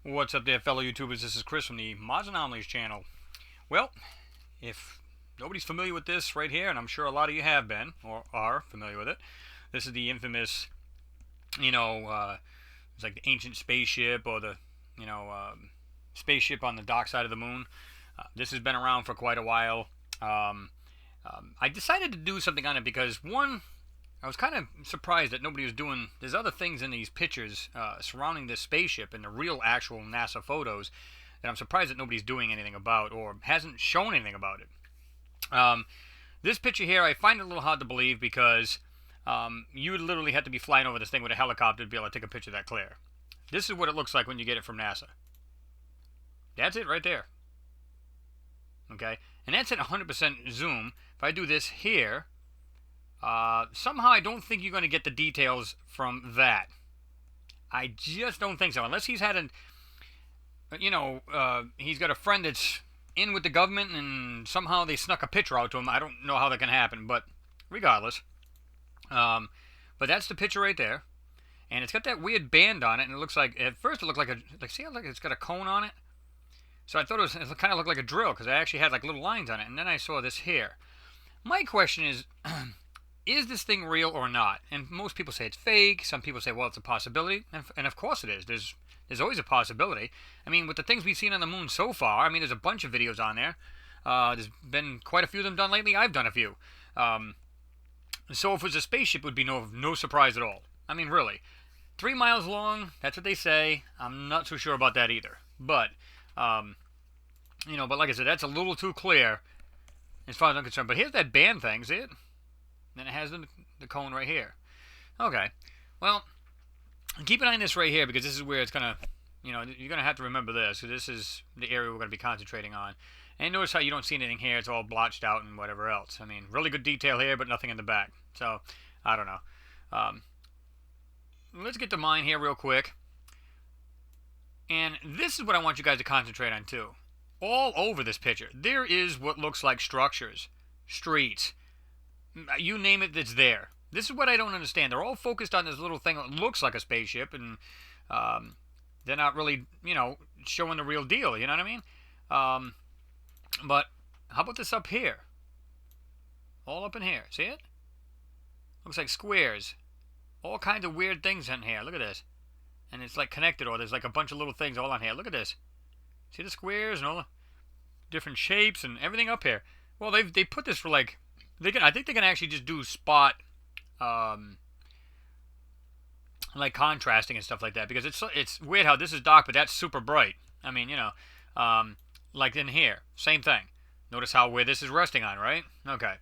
What's up there, fellow YouTubers? This is Chris from the Anomalies channel. Well, if nobody's familiar with this right here, and I'm sure a lot of you have been or are familiar with it, this is the infamous, it's like the ancient spaceship or the, spaceship on the dark side of the moon. This has been around for quite a while. I decided to do something on it because, one, I was kind of surprised that nobody was doing. There's other things in these pictures surrounding this spaceship and the real actual NASA photos that I'm surprised that nobody's doing anything about or hasn't shown anything about it. This picture here, I find it a little hard to believe because you would literally have to be flying over this thing with a helicopter to be able to take a picture that clear. This is what it looks like when you get it from NASA. That's it right there. Okay, and that's at 100% zoom. If I do this here, somehow I don't think you're going to get the details from that. I just don't think so. Unless he's had he's got a friend that's in with the government and somehow they snuck a picture out to him. I don't know how that can happen, but regardless. But that's the picture right there. And it's got that weird band on it, and it looks like, at first it looked like see how it's got a cone on it? So I thought it kind of looked like a drill because it actually had like little lines on it. And then I saw this here. My question is this thing real or not? And most people say it's fake. Some people say, well, it's a possibility. And of course it is. There's always a possibility. I mean, with the things we've seen on the moon so far, I mean, there's a bunch of videos on there. There's been quite a few of them done lately. I've done a few. So if it was a spaceship, it would be no surprise at all. I mean, really. 3 miles long, that's what they say. I'm not so sure about that either. But, but like I said, that's a little too clear as far as I'm concerned. But here's that band thing, see it? Then it has the cone right here. Okay, well, keep an eye on this right here because this is where it's going to, you're going to have to remember this. So this is the area we're going to be concentrating on. And notice how you don't see anything here. It's all blotched out and whatever else. I mean, really good detail here, but nothing in the back. So, I don't know. Let's get to mine here real quick. And this is what I want you guys to concentrate on too. All over this picture, there is what looks like structures, streets, you name it, that's there. This is what I don't understand. They're all focused on this little thing that looks like a spaceship, and they're not really, showing the real deal, you know what I mean? But how about this up here? All up in here, see it? Looks like squares. All kinds of weird things in here, look at this. And it's like connected, or there's like a bunch of little things all on here. Look at this. See the squares and all the different shapes and everything up here. Well, they put this for like, I think they can actually just do spot, like contrasting and stuff like that, because it's weird how this is dark, but that's super bright. I mean, like in here, same thing. Notice where this is resting on, right? Okay.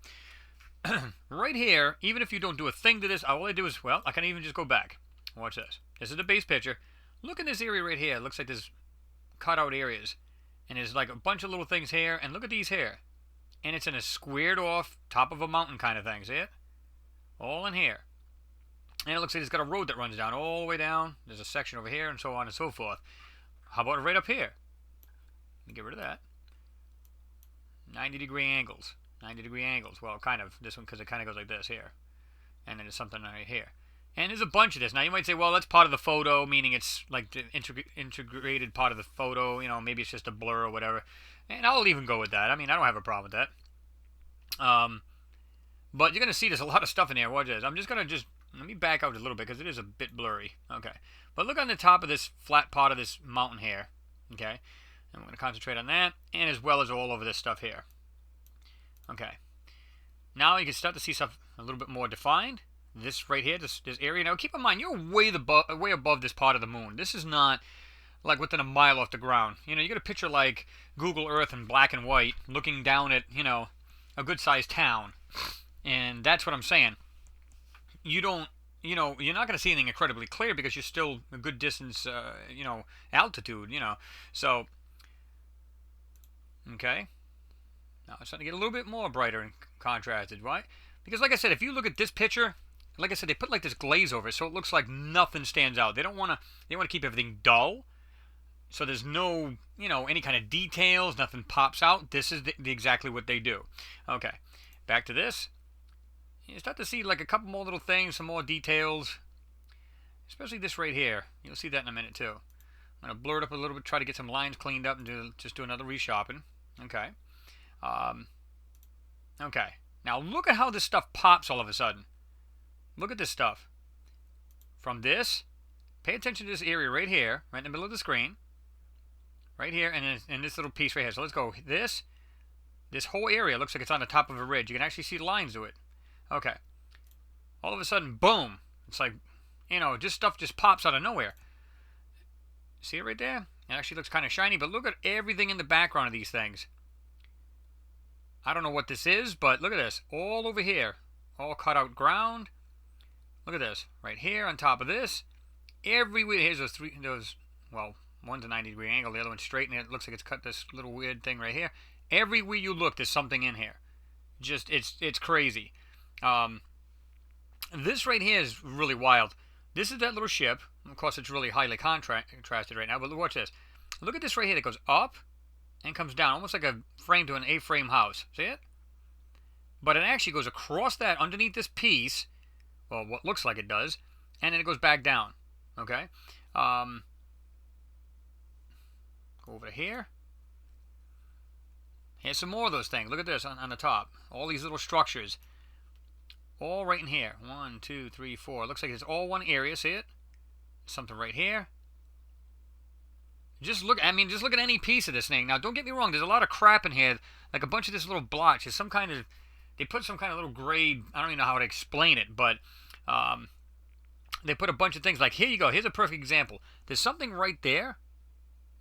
Right here, even if you don't do a thing to this, all I do is, well, I can even just go back. Watch this. This is the base picture. Look in this area right here. It looks like there's cut out areas. And there's like a bunch of little things here. And look at these here. And it's in a squared off top of a mountain kind of thing. See it? All in here. And it looks like it's got a road that runs down all the way down. There's a section over here and so on and so forth. How about right up here? Let me get rid of that. 90-degree angles. 90-degree angles. Well, kind of. This one, because it kind of goes like this here. And then there's something right here. And there's a bunch of this. Now, you might say, well, that's part of the photo, meaning it's like the integrated part of the photo. Maybe it's just a blur or whatever. And I'll even go with that. I mean, I don't have a problem with that. But you're going to see there's a lot of stuff in here. Watch this. I'm just going to let me back out a little bit because it is a bit blurry. Okay. But look on the top of this flat part of this mountain here. Okay. And we're going to concentrate on that, and as well as all over this stuff here. Okay. Now you can start to see stuff a little bit more defined. This right here, this area. Now keep in mind, you're way above this part of the moon. This is not like within a mile off the ground. You got a picture like Google Earth in black and white, looking down at a good-sized town, and that's what I'm saying. You don't, you're not going to see anything incredibly clear because you're still a good distance, altitude. So okay. Now it's starting to get a little bit more brighter and contrasted, right? Because like I said, if you look at this picture, like I said, they put like this glaze over it, so it looks like nothing stands out. They want to keep everything dull, so there's no, any kind of details, nothing pops out. This is exactly what they do. Okay, back to this. You start to see like a couple more little things, some more details, especially this right here. You'll see that in a minute too. I'm going to blur it up a little bit, try to get some lines cleaned up, and just do another reshopping. Okay. Okay. Now look at how this stuff pops all of a sudden. Look at this stuff. From this, pay attention to this area right here, right in the middle of the screen. Right here, and this little piece right here. So let's go. This whole area looks like it's on the top of a ridge. You can actually see the lines to it. Okay. All of a sudden, boom. It's like, just stuff just pops out of nowhere. See it right there? It actually looks kind of shiny, but look at everything in the background of these things. I don't know what this is, but look at this. All over here. All cut out ground. Look at this. Right here on top of this. Everywhere. Here's well, one's a 90-degree angle, the other one's straight, and it looks like it's cut this little weird thing right here. Everywhere you look, there's something in here. Just, it's crazy. This right here is really wild. This is that little ship. Of course, it's really highly contrasted right now, but watch this. Look at this right here that goes up and comes down, almost like a frame to an A-frame house. See it? But it actually goes across that, underneath this piece, well, what looks like it does, and then it goes back down. Okay? Go over to here. Here's some more of those things. Look at this on the top. All these little structures. All right in here. 1, 2, 3, 4. Looks like it's all one area. See it? Something right here. Just look at any piece of this thing. Now, don't get me wrong. There's a lot of crap in here. Like a bunch of this little blotch. There's they put some kind of little grade. I don't even know how to explain it, but they put a bunch of things. Like, here you go. Here's a perfect example. There's something right there,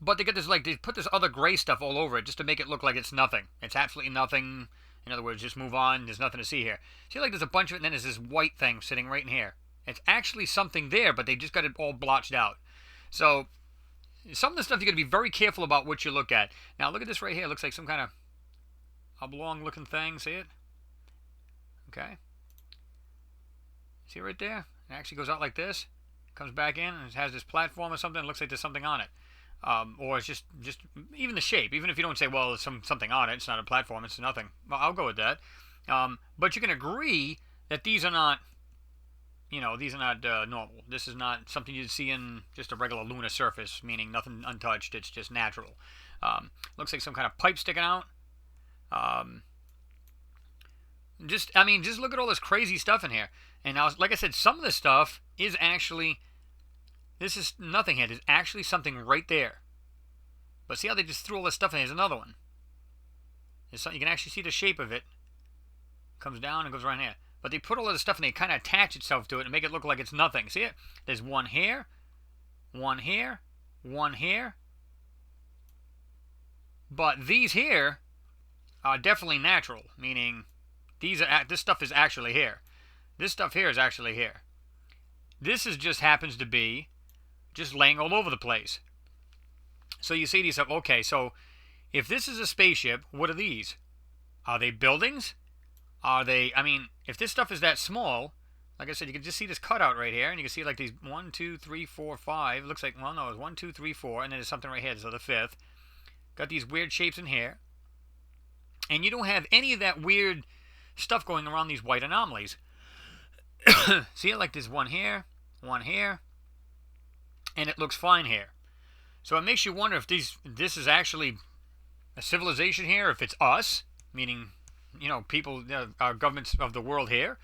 but they put this other gray stuff all over it just to make it look like it's nothing. It's absolutely nothing. In other words, just move on. There's nothing to see here. See, like there's a bunch of it, and then there's this white thing sitting right in here. It's actually something there, but they just got it all blotched out. So, some of the stuff you got to be very careful about what you look at. Now, look at this right here. It looks like some kind of oblong-looking thing. See it? Okay. See it right there? It actually goes out like this. Comes back in, and it has this platform or something. It looks like there's something on it. Or it's just even the shape. Even if you don't say, well, there's something on it. It's not a platform. It's nothing. Well, I'll go with that. But you can agree that these are not, normal. This is not something you'd see in just a regular lunar surface, meaning nothing untouched. It's just natural. Looks like some kind of pipe sticking out. Just look at all this crazy stuff in here. And now, like I said, some of this stuff is actually, this is nothing here. There's actually something right there. But see how they just threw all this stuff in? There's another one. You can actually see the shape of it. Comes down and goes right here. But they put all of this stuff and they kind of attach itself to it and make it look like it's nothing. See it? There's one here, one here, one here. But these here are definitely natural, meaning this stuff is actually here. This stuff here is actually here. This just happens to be just laying all over the place. So you see these stuff. Okay, so if this is a spaceship, what are these? Are they buildings? Are they? If this stuff is that small, like I said, you can just see this cutout right here, and you can see like these 1, 2, 3, 4, 5. It looks like, well, no, it's 1, 2, 3, 4, and then there's something right here. So the fifth. Got these weird shapes in here, and you don't have any of that weird stuff going around these white anomalies. See it? Like there's one here, and it looks fine here. So it makes you wonder if this is actually a civilization here, if it's us, meaning, people, our governments of the world here.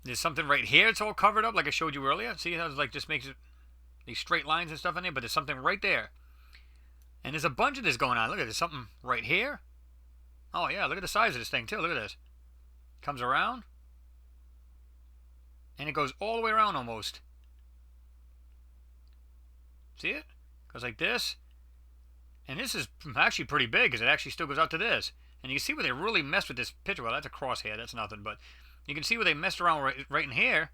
There's something right here. It's all covered up, like I showed you earlier. See how it like just makes it these straight lines and stuff in there, but there's something right there. And there's a bunch of this going on. Look at this, something right here. Oh yeah, look at the size of this thing too. Look at this. Comes around. And it goes all the way around almost. See it? Goes like this. And this is actually pretty big because it actually still goes out to this. And you can see where they really messed with this picture. Well, that's a crosshair. That's nothing. But you can see where they messed around right in here.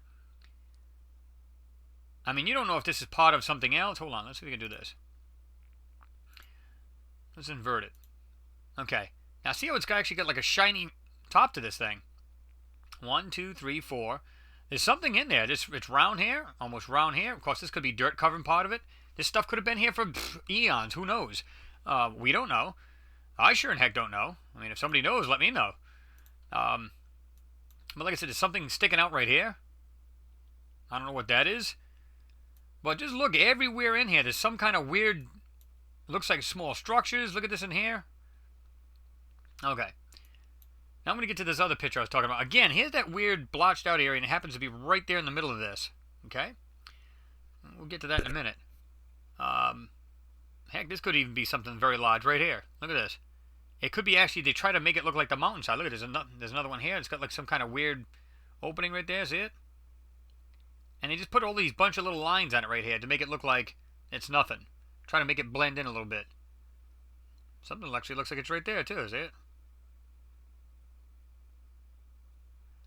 You don't know if this is part of something else. Hold on. Let's see if we can do this. Let's invert it. Okay. Now see how it's actually got like a shiny top to this thing. 1, 2, 3, 4. There's something in there. It's round here, almost round here. Of course, this could be dirt covering part of it. This stuff could have been here for eons. Who knows? We don't know. I sure in heck don't know. If somebody knows, let me know. But like I said, there's something sticking out right here. I don't know what that is. But just look everywhere in here. There's some kind of weird, looks like small structures. Look at this in here. Okay. Now I'm going to get to this other picture I was talking about. Again, here's that weird blotched out area, and it happens to be right there in the middle of this. Okay? We'll get to that in a minute. Heck, this could even be something very large right here. Look at this. It could be actually, they try to make it look like the mountainside. Look at this. There's another one here. It's got like some kind of weird opening right there. See it? And they just put all these bunch of little lines on it right here to make it look like it's nothing. Trying to make it blend in a little bit. Something actually looks like it's right there too. See it?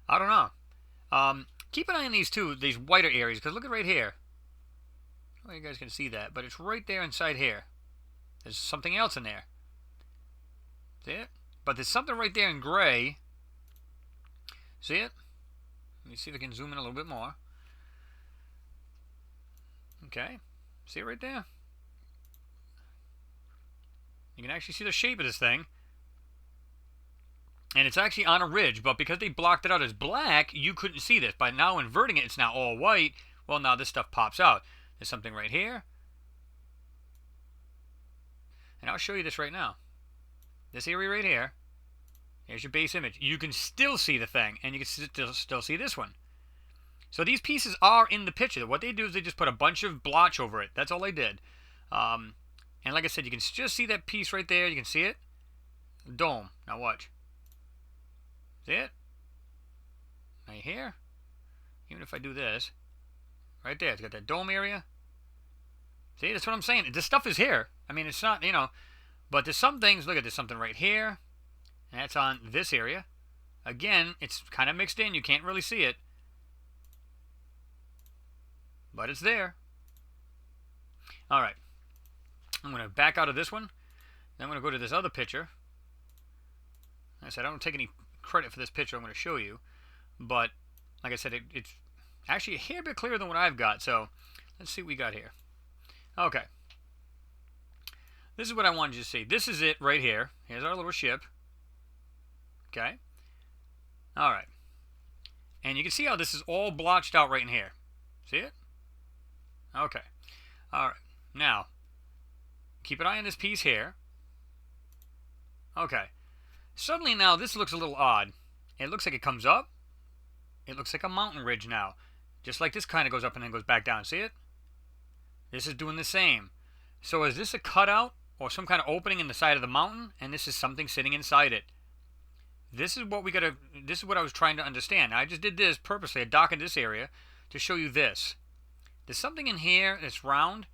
I don't know. Keep an eye on these two, these whiter areas, because look at right here. I don't know if you guys can see that, but it's right there inside here. There's something else in there. See it? But there's something right there in gray. See it? Let me see if I can zoom in a little bit more. Okay. See it right there? You can actually see the shape of this thing. And it's actually on a ridge, but because they blocked it out as black, you couldn't see this. By now inverting it, it's now all white. Well, now this stuff pops out. There's something right here. And I'll show you this right now. This area right here. Here's your base image. You can still see the thing, and you can still see this one. So these pieces are in the picture. What they do is they just put a bunch of blotch over it. That's all they did. And like I said, you can just see that piece right there. You can see it. Dome. Now watch. See it? Right here. Even if I do this. Right there. It's got that dome area. See, that's what I'm saying. This stuff is here. I mean, it's not, you know. But there's some things. Look at, there's something right here. And that's on this area. Again, it's kind of mixed in. You can't really see it. But it's there. Alright. I'm going to back out of this one. Then I'm going to go to this other picture. Like I said, I don't take any credit for this picture I'm going to show you. But, like I said, it's actually a hair bit clearer than what I've got. So, let's see what we got here. Okay. This is what I wanted you to see. This is it right here. Here's our little ship. Okay. Alright. And you can see how this is all blotched out right in here. See it? Okay. Alright. Now, keep an eye on this piece here. Okay. Suddenly now, this looks a little odd. It looks like it comes up. It looks like a mountain ridge now. Just like this kind of goes up and then goes back down. See it? This is doing the same. So is this a cutout or some kind of opening in the side of the mountain? And this is something sitting inside it. This is what we gotta. This is what I was trying to understand. I just did this purposely. I darkened this area to show you this. There's something in here that's round.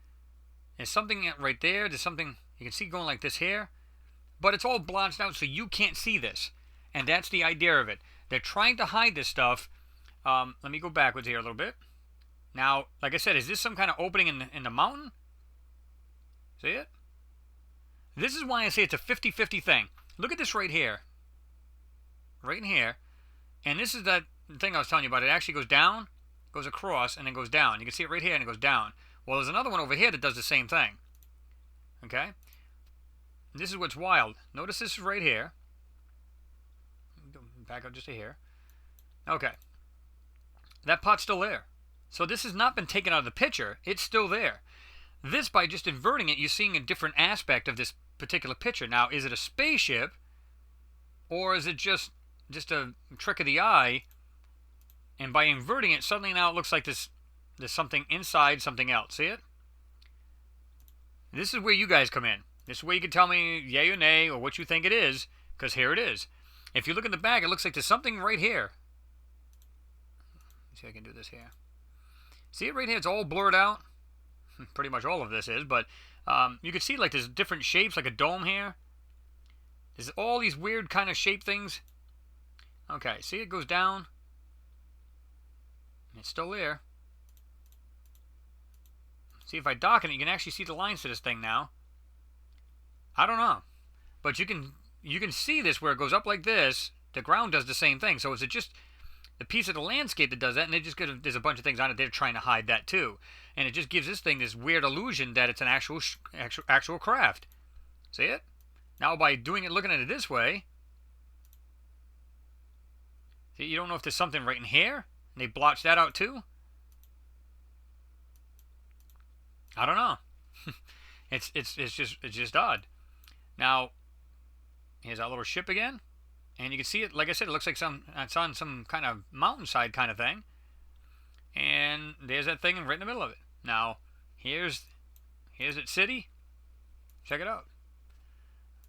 There's something right there. There's something you can see going like this here. But it's all blotched out so you can't see this. And that's the idea of it. They're trying to hide this stuff. Let me go backwards here a little bit. Now, like I said, is this some kind of opening in the mountain? See it? This is why I say it's a 50-50 thing. Look at this right here. Right in here. And this is that thing I was telling you about. It actually goes down, goes across, and then goes down. You can see it right here, and it goes down. Well, there's another one over here that does the same thing. Okay? And this is what's wild. Notice this is right here. Back up just to here. Okay. That pot's still there. So this has not been taken out of the picture. It's still there. This, by just inverting it, you're seeing a different aspect of this particular picture. Now, is it a spaceship? Or is it just a trick of the eye? And by inverting it, suddenly now it looks like there's something inside something else. See it? This is where you guys come in. This is where you can tell me yay or nay or what you think it is. Because here it is. If you look in the back, it looks like there's something right here. Let's see if I can do this here. See it right here? It's all blurred out. Pretty much all of this is. But you can see like there's different shapes, like a dome here. There's all these weird kind of shape things. Okay, see it goes down. It's still there. See, if I darken it, you can actually see the lines to this thing now. I don't know. But you can see this where it goes up like this. The ground does the same thing. So is it just the piece of the landscape that does that? And there's a bunch of things on it. They're trying to hide that too. And it just gives this thing this weird illusion that it's an actual craft. See it? Now by looking at it this way, see, you don't know if there's something right in here. And they blotched that out too. I don't know. It's just odd. Now, here's our little ship again, and you can see it. Like I said, it looks like it's on some kind of mountainside kind of thing, and there's that thing right in the middle of it. Now, here's its city. Check it out.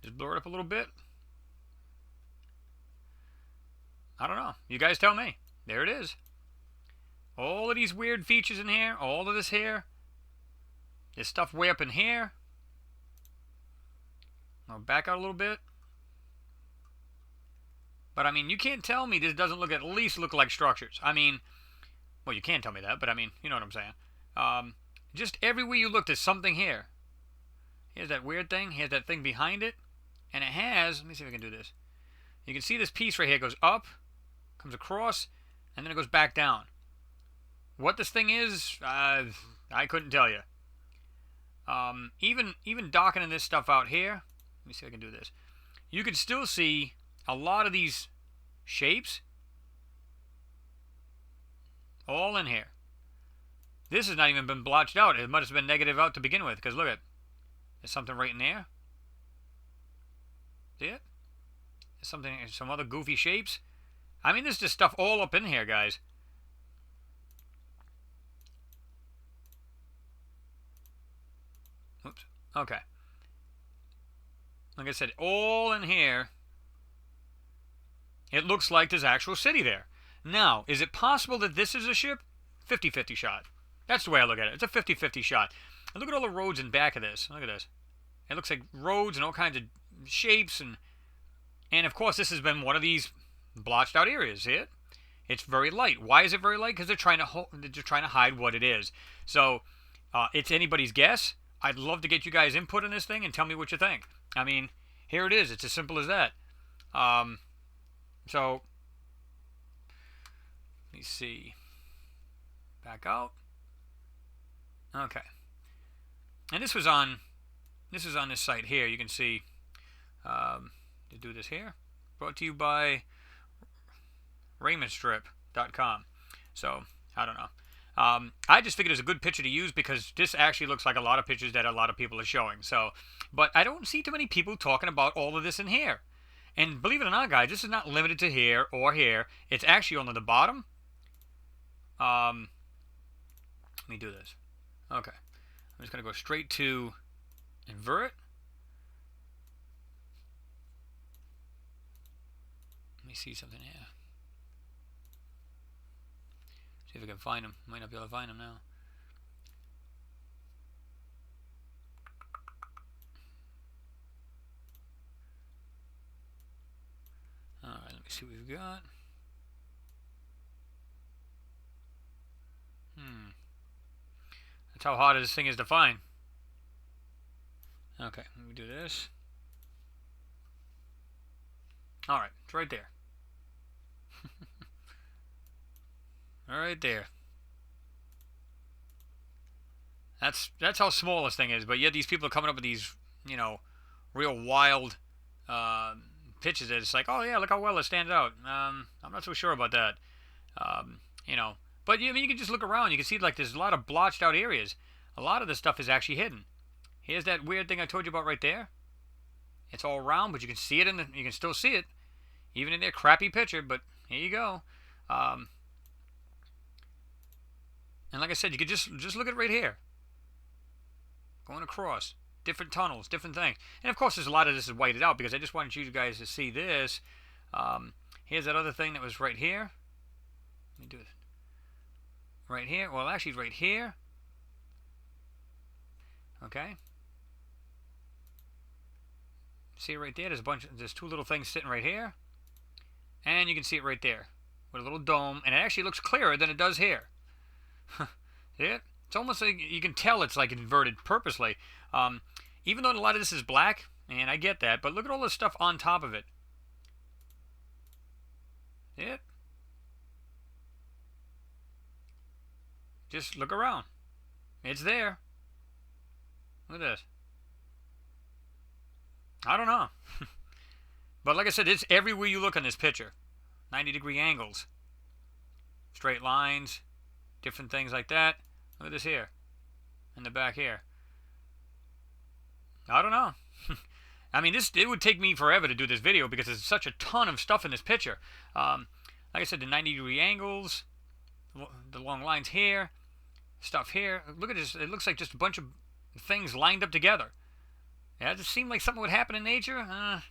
Just blur it up a little bit. I don't know. You guys tell me. There it is. All of these weird features in here. All of this here. There's stuff way up in here. I'll back out a little bit. But I mean, you can't tell me this doesn't at least look like structures. I mean, well, you can tell me that, but I mean, you know what I'm saying. Just everywhere you look, there's something here. Here's that weird thing. Here's that thing behind it. And it has, let me see if I can do this. You can see this piece right here goes up, comes across, and then it goes back down. What this thing is, I couldn't tell you. Even docking this stuff out here, let me see if I can do this. You can still see a lot of these shapes all in here. This has not even been blotched out. It must have been negative out to begin with, because look at, there's something right in there. See it? There's some other goofy shapes. I mean, there's just stuff all up in here, guys. Oops. Okay. Like I said, all in here. It looks like there's actual city there. Now, is it possible that this is a ship? 50-50 shot. That's the way I look at it. It's a 50-50 shot. And look at all the roads in back of this. Look at this. It looks like roads and all kinds of shapes. And of course, this has been one of these blotched out areas. See it? It's very light. Why is it very light? Because they're trying to hide what it is. So, it's anybody's guess. I'd love to get you guys input on this thing and tell me what you think. I mean, here it is. It's as simple as that. So, let me see. Back out. Okay. And this was on this site here. You can see to do this here. Brought to you by RaymondStrip.com. So, I don't know. I just figured it was a good picture to use because this actually looks like a lot of pictures that a lot of people are showing. So, but I don't see too many people talking about all of this in here. And believe it or not, guys, this is not limited to here or here. It's actually on the bottom. Let me do this. Okay. I'm just going to go straight to invert. Let me see something here. See if I can find them. Might not be able to find them now. Alright, let me see what we've got. That's how hard this thing is to find. Okay, let me do this. Alright, it's right there. Right there. That's how small this thing is, but yet these people are coming up with these, you know, real wild pitches. It's like, oh yeah, look how well it stands out. I'm not so sure about that. You know, but I mean, you can just look around. You can see like there's a lot of blotched out areas. A lot of this stuff is actually hidden. Here's that weird thing I told you about right there. It's all round, but you can see it you can still see it, even in their crappy picture. But here you go. And like I said, you could just look at it right here. Going across different tunnels, different things, and of course, there's a lot of this is whited out because I just wanted you guys to see this. Here's that other thing that was right here. Let me do it. Right here. Well, actually, right here. Okay. See it right there? There's two little things sitting right here. And you can see it right there. With a little dome. And it actually looks clearer than it does here. See it? It's almost like you can tell it's like inverted purposely. Even though a lot of this is black, and I get that, but look at all this stuff on top of it. See it? Just look around. It's there. Look at this. I don't know. But like I said, it's everywhere you look on this picture. 90-degree angles. Straight lines. Different things like that. Look at this here. in the back here? I don't know. I mean, it would take me forever to do this video because there's such a ton of stuff in this picture. Like I said, the 90-degree angles, the long lines here, stuff here. Look at this. It looks like just a bunch of things lined up together. Yeah, does it seem like something would happen in nature? I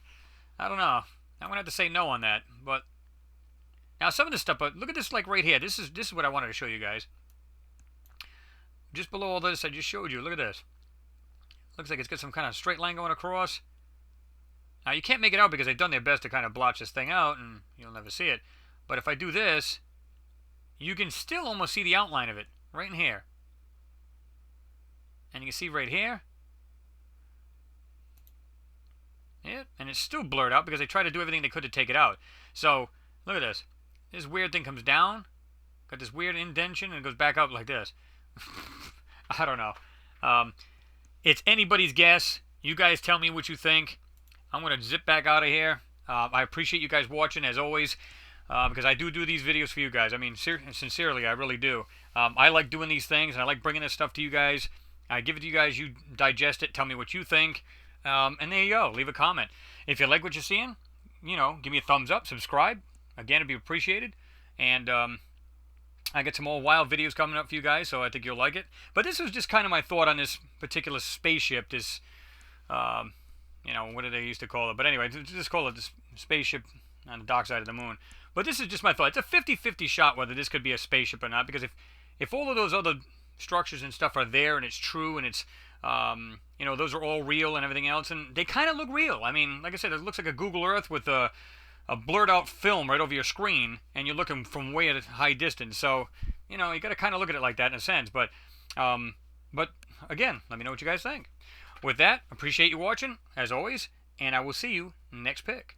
don't know. I'm gonna have to say no on that. But now some of this stuff. But look at this, like right here. This is what I wanted to show you guys. Just below all this, I just showed you. Look at this. Looks like it's got some kind of straight line going across. Now you can't make it out because they've done their best to kind of blotch this thing out, and you'll never see it. But if I do this, you can still almost see the outline of it right in here. And you can see right here. Yeah, and it's still blurred out because they tried to do everything they could to take it out. So, look at this. This weird thing comes down. Got this weird indentation and it goes back up like this. I don't know. It's anybody's guess. You guys tell me what you think. I'm going to zip back out of here. I appreciate you guys watching as always. Because I do these videos for you guys. I mean, sincerely, I really do. I like doing these things and I like bringing this stuff to you guys. I give it to you guys. You digest it. Tell me what you think. And there you go. Leave a comment. If you like what you're seeing, you know, give me a thumbs up. Subscribe. Again, it'd be appreciated. And I got some more wild videos coming up for you guys, so I think you'll like it. But this was just kind of my thought on this particular spaceship. This, you know, what do they used to call it? But anyway, just call it the spaceship on the dark side of the moon. But this is just my thought. It's a 50-50 shot whether this could be a spaceship or not. Because if all of those other structures and stuff are there and it's true and it's you know, those are all real and everything else, and they kind of look real. I mean, like I said, it looks like a Google Earth with a blurred out film right over your screen, and you're looking from way at a high distance. So, you know, you got to kind of look at it like that in a sense. But again, let me know what you guys think. With that, appreciate you watching as always, and I will see you next pick.